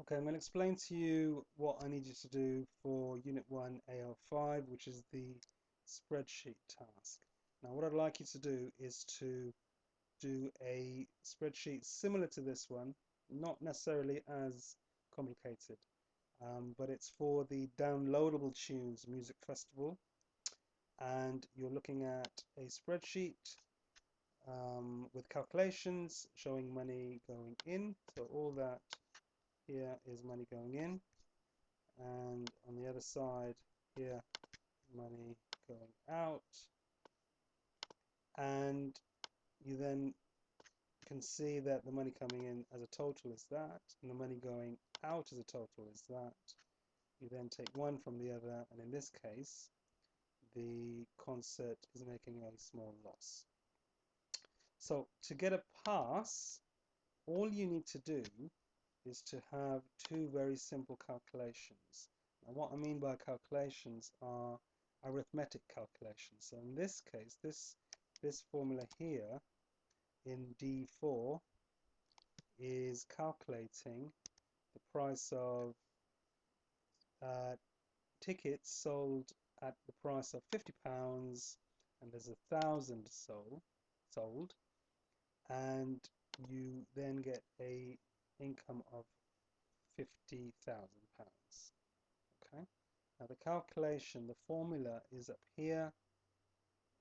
Okay, I'm going to explain to you what I need you to do for Unit 1 Ao5, which is the spreadsheet task. Now, what I'd like you to do is to do a spreadsheet similar to this one, not necessarily as complicated, but it's for the Downloadable Tunes Music Festival, and you're looking at a spreadsheet with calculations showing money going in, so all that here is money going in, and on the other side here money going out, and you then can see that the money coming in as a total is that, and the money going out as a total is that. You then take one from the other, and in this case the concert is making a small loss. So to get a pass, all you need to do is to have two very simple calculations. Now, what I mean by calculations are arithmetic calculations. So in this case, this formula here in D4 is calculating the price of tickets sold at the price of £50, and there's 1,000 sold, and you then get a income of £50,000. Okay. Now the calculation, the formula is up here,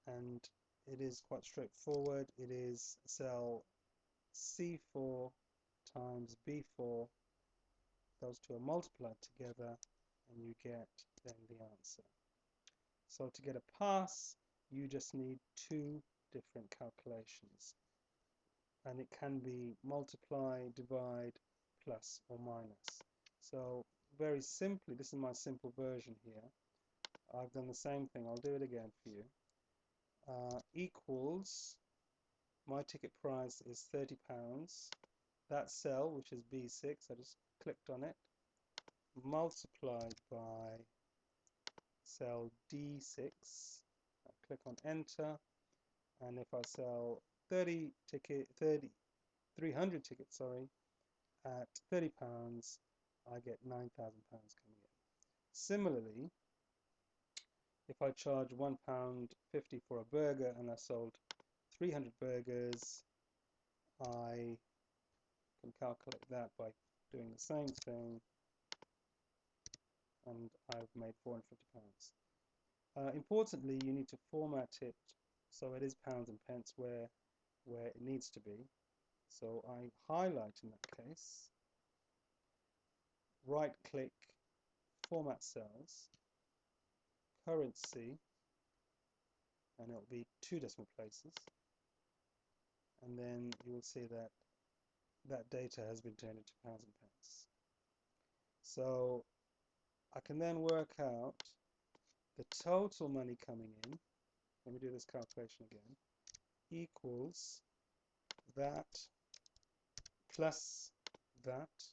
and it is quite straightforward. It is cell C4 times B4. Those two are multiplied together, and you get then the answer. So to get a pass, you just need two different calculations, and it can be multiply, divide, plus or minus. So very simply, this is my simple version here. I've done the same thing. I'll do it again for you. Equals, my ticket price is £30. That cell, which is B6, I just clicked on it, multiplied by cell D6. I click on enter, and if I sell 300 tickets, sorry, at £30, I get £9,000 coming in. Similarly, if I charge £1.50 for a burger and I sold 300 burgers, I can calculate that by doing the same thing, and I've made £450. Importantly, you need to format it so it is pounds and pence where it needs to be. So I highlight in that case, right click, format cells, currency, and it'll be 2 decimal places, and then you will see that that data has been turned into pounds and pence. So I can then work out the total money coming in. Let me do this calculation again. Equals that plus that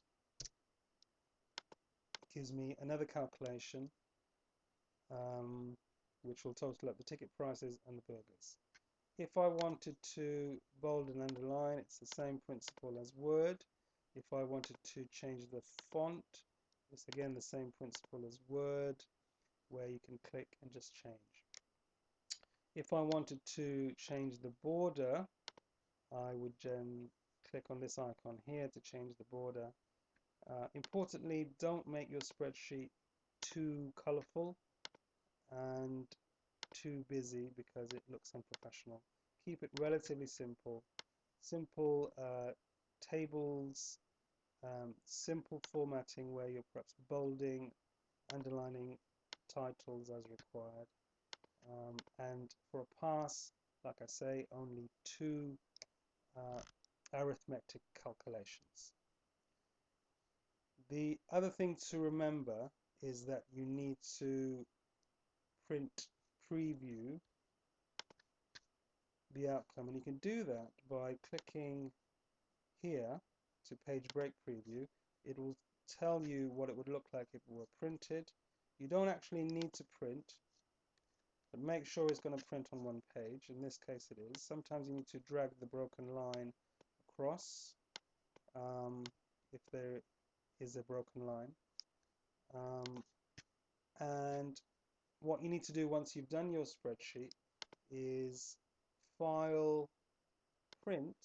gives me another calculation, which will total up the ticket prices and the burgers. If I wanted to bold and underline, it's the same principle as Word. If I wanted to change the font, it's again the same principle as Word, where you can click and just change. If I wanted to change the border, I would click on this icon here to change the border. Importantly, don't make your spreadsheet too colorful and too busy because it looks unprofessional. Keep it relatively simple. Simple tables, simple formatting where you're perhaps bolding, underlining titles as required. And for a pass, like I say, only two arithmetic calculations. The other thing to remember is that you need to print preview the outcome, and you can do that by clicking here to page break preview. It will tell you what it would look like if it were printed. You don't actually need to print, but make sure it's going to print on one page. In this case it is. Sometimes you need to drag the broken line across if there is a broken line. And what you need to do once you've done your spreadsheet is file, print,